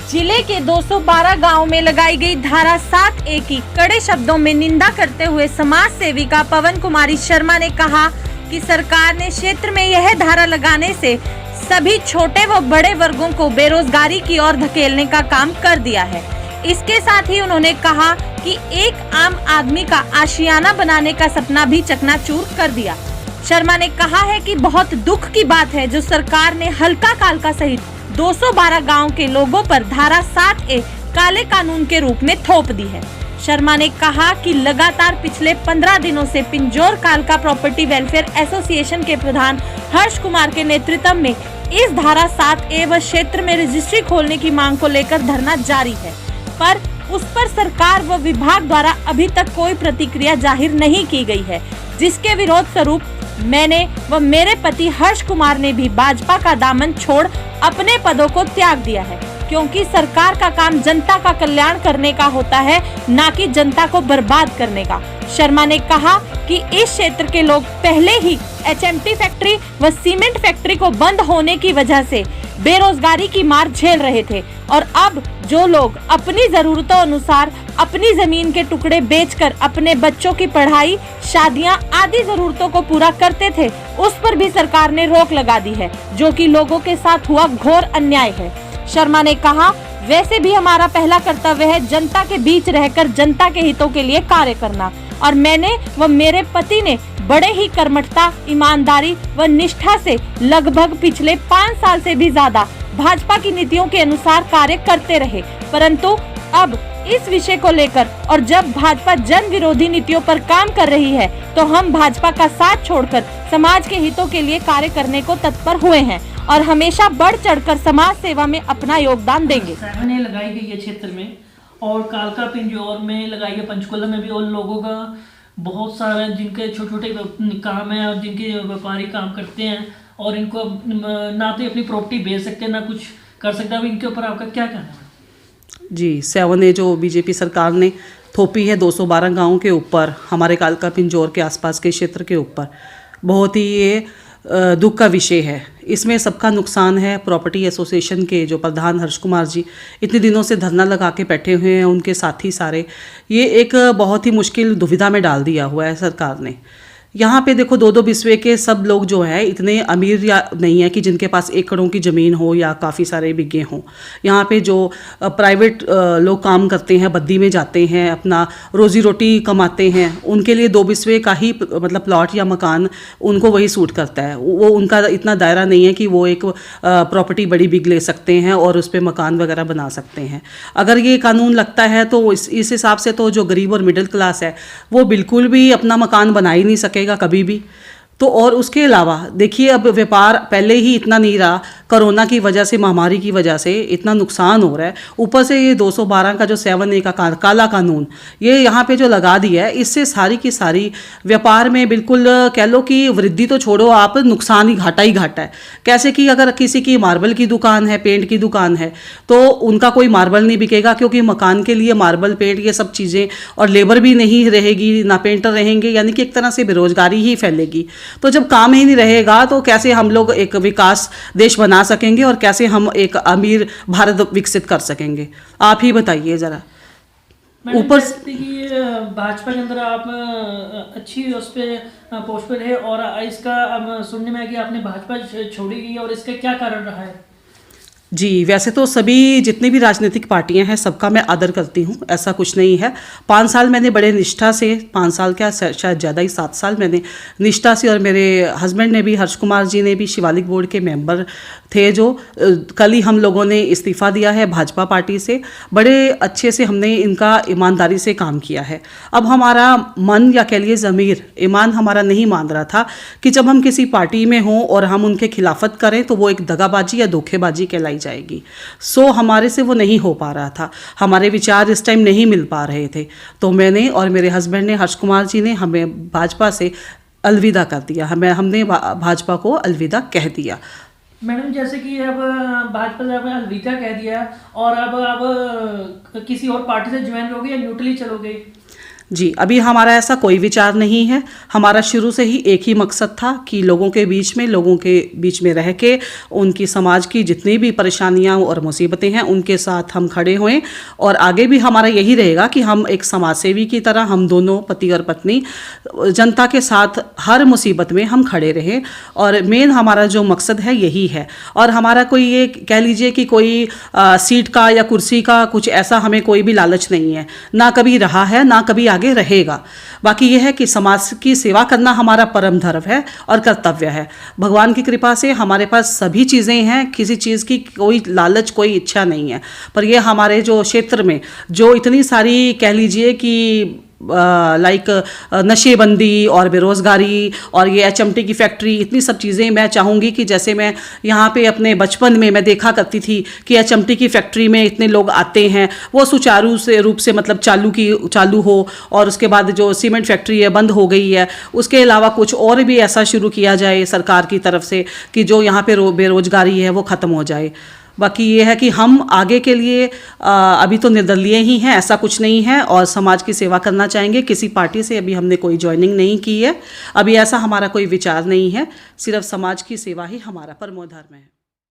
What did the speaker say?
जिले के 212 गांव में लगाई गई धारा 7A की कड़े शब्दों में निंदा करते हुए समाज सेविका पवन कुमारी शर्मा ने कहा कि सरकार ने क्षेत्र में यह धारा लगाने से सभी छोटे व बड़े वर्गों को बेरोजगारी की ओर धकेलने का काम कर दिया है। इसके साथ ही उन्होंने कहा कि एक आम आदमी का आशियाना बनाने का सपना भी चकनाचूर कर दिया। शर्मा ने कहा है कि बहुत दुख की बात है जो सरकार ने हल्का कालका सहित 212 गांव के लोगों पर धारा 7A काले कानून के रूप में थोप दी है। शर्मा ने कहा कि लगातार पिछले 15 दिनों से पिंजौर कालका प्रॉपर्टी वेलफेयर एसोसिएशन के प्रधान हर्ष कुमार के नेतृत्व में इस धारा 7A व क्षेत्र में रजिस्ट्री खोलने की मांग को लेकर धरना जारी है, पर उस पर सरकार व विभाग द्वारा अभी तक कोई प्रतिक्रिया जाहिर नहीं की गई है, जिसके विरोध स्वरूप मैंने व मेरे पति हर्ष कुमार ने भी भाजपा का दामन छोड़ अपने पदों को त्याग दिया है, क्योंकि सरकार का काम जनता का कल्याण करने का होता है, न कि जनता को बर्बाद करने का। शर्मा ने कहा कि इस क्षेत्र के लोग पहले ही HMT फैक्ट्री व सीमेंट फैक्ट्री को बंद होने की वजह से बेरोजगारी की मार झेल रहे थे और अब जो लोग अपनी जरूरतों अनुसार अपनी जमीन के टुकड़े बेचकर अपने बच्चों की पढ़ाई, शादियां आदि जरूरतों को पूरा करते थे, उस पर भी सरकार ने रोक लगा दी है, जो कि लोगों के साथ हुआ घोर अन्याय है। शर्मा ने कहा, वैसे भी हमारा पहला कर्तव्य है जनता के बीच रहकर जनता के हितों के लिए कार्य करना, और मैंने व मेरे पति ने बड़े ही कर्मठता, ईमानदारी व निष्ठा से लगभग पिछले 5 साल से भी ज्यादा भाजपा की नीतियों के अनुसार कार्य करते रहे, परंतु अब इस विषय को लेकर और जब भाजपा जन विरोधी नीतियों पर काम कर रही है, तो हम भाजपा का साथ छोड़कर समाज के हितों के लिए कार्य करने को तत्पर हुए हैं और हमेशा बढ़ चढ़कर समाज सेवा में अपना योगदान देंगे। लगाई गई है क्षेत्र में और कालका पिंजौर में लगाई है, पंचकुला में भी, और लोगों का बहुत सारा जिनके छोटे छोटे काम है और जिनके व्यापारी काम करते हैं और इनको ना तो अपनी प्रॉपर्टी बेच सकते ना कुछ कर सकते। अब इनके ऊपर आपका क्या कहना है? जी, 7A जो बीजेपी सरकार ने थोपी है 212 गाँव के ऊपर, हमारे कालका पिंजौर के आसपास के क्षेत्र के ऊपर, बहुत ही ये दुख का विषय है। इसमें सबका नुकसान है। प्रॉपर्टी एसोसिएशन के जो प्रधान हर्ष कुमार जी इतने दिनों से धरना लगा के बैठे हुए हैं, उनके साथी सारे, ये एक बहुत ही मुश्किल दुविधा में डाल दिया हुआ है सरकार ने। यहाँ पे देखो 2-2 बिस्वे के सब लोग जो है इतने अमीर या नहीं है कि जिनके पास एकड़ों की ज़मीन हो या काफ़ी सारे बिघे हों। यहाँ पे जो प्राइवेट लोग काम करते हैं, बद्दी में जाते हैं, अपना रोज़ी रोटी कमाते हैं, उनके लिए 2 बिस्वे का ही मतलब प्लॉट या मकान उनको वही सूट करता है। वो उनका इतना दायरा नहीं है कि वो एक प्रॉपर्टी बड़ी बिग ले सकते हैं और उस पर मकान वगैरह बना सकते हैं। अगर ये कानून लगता है तो इस हिसाब से तो जो गरीब और मिडिल क्लास है वो बिल्कुल भी अपना मकान बना ही नहीं सके कभी भी। तो और उसके अलावा देखिए, अब व्यापार पहले ही इतना नहीं रहा, कोरोना की वजह से, महामारी की वजह से इतना नुकसान हो रहा है, ऊपर से ये 212 का जो 7A का काला कानून ये यहाँ पे जो लगा दिया है, इससे सारी की सारी व्यापार में बिल्कुल कह लो कि वृद्धि तो छोड़ो आप, नुकसान ही घाटा है। कैसे कि अगर किसी की मार्बल की दुकान है, पेंट की दुकान है, तो उनका कोई मार्बल नहीं बिकेगा, क्योंकि मकान के लिए मार्बल, पेंट, ये सब चीज़ें, और लेबर भी नहीं रहेगी, ना पेंटर रहेंगे, यानी कि एक तरह से बेरोजगारी ही फैलेगी। तो जब काम ही नहीं रहेगा तो कैसे हम लोग एक विकास देश बना सकेंगे और कैसे हम एक अमीर भारत विकसित कर सकेंगे? आप ही बताइए जरा। ऊपर भाजपा के अंदर आप अच्छी उस पे पोस्ट पर है और इसका अब सुनने में है कि आपने भाजपा छोड़ी गई और इसका क्या कारण रहा है? जी, वैसे तो सभी जितनी भी राजनीतिक पार्टियां हैं सबका मैं आदर करती हूं, ऐसा कुछ नहीं है। 5 साल मैंने बड़े निष्ठा से, 5 साल क्या शायद ज़्यादा ही, 7 साल मैंने निष्ठा से, और मेरे हस्बैंड ने भी, हर्ष कुमार जी ने भी शिवालिक बोर्ड के मेंबर थे, जो कल ही हम लोगों ने इस्तीफ़ा दिया है भाजपा पार्टी से। बड़े अच्छे से हमने इनका ईमानदारी से काम किया है। अब हमारा मन या कह लिए ज़मीर, ईमान हमारा नहीं मान रहा था कि जब हम किसी पार्टी में हों और हम उनके खिलाफत करें तो वो एक दगाबाजी या धोखेबाजी कहलाई जाएगी। सो हमारे से वो नहीं हो पा रहा था, हमारे विचार इस टाइम नहीं मिल पा रहे थे, तो मैंने और मेरे हस्बैंड ने, हर्ष कुमार जी ने, हमें भाजपा से अलविदा कर दिया। हमने भाजपा को अलविदा कह दिया। मैडम, जैसे कि अब भाजपा से आपने अलविदा कह दिया और अब किसी और पार्टी से ज्वाइन होगे या न्यूट्रली चलोगे? जी, अभी हमारा ऐसा कोई विचार नहीं है। हमारा शुरू से ही एक ही मकसद था कि लोगों के बीच में रह के उनकी समाज की जितनी भी परेशानियां और मुसीबतें हैं उनके साथ हम खड़े होएं, और आगे भी हमारा यही रहेगा कि हम एक समाज सेवी की तरह हम दोनों पति और पत्नी जनता के साथ हर मुसीबत में हम खड़े रहें, और मेन हमारा जो मकसद है यही है। और हमारा कोई ये कह लीजिए कि कोई सीट का या कुर्सी का कुछ ऐसा हमें कोई भी लालच नहीं है, ना कभी रहा है ना कभी आगे रहेगा। बाकी यह है कि समाज की सेवा करना हमारा परम धर्म है और कर्तव्य है। भगवान की कृपा से हमारे पास सभी चीज़ें हैं, किसी चीज़ की कोई लालच कोई इच्छा नहीं है। पर यह हमारे जो क्षेत्र में जो इतनी सारी कह लीजिए कि लाइक नशेबंदी और बेरोज़गारी और ये एचएमटी की फैक्ट्री, इतनी सब चीज़ें मैं चाहूँगी कि जैसे मैं यहाँ पे अपने बचपन में मैं देखा करती थी कि एचएमटी की फैक्ट्री में इतने लोग आते हैं, वो सुचारू से रूप से मतलब चालू हो, और उसके बाद जो सीमेंट फैक्ट्री है बंद हो गई है, उसके अलावा कुछ और भी ऐसा शुरू किया जाए सरकार की तरफ से कि जो यहाँ पे बेरोज़गारी है वो ख़त्म हो जाए। बाकी ये है कि हम आगे के लिए अभी तो निर्दलीय ही हैं, ऐसा कुछ नहीं है, और समाज की सेवा करना चाहेंगे। किसी पार्टी से अभी हमने कोई ज्वाइनिंग नहीं की है, अभी ऐसा हमारा कोई विचार नहीं है। सिर्फ समाज की सेवा ही हमारा परमो धर्म है।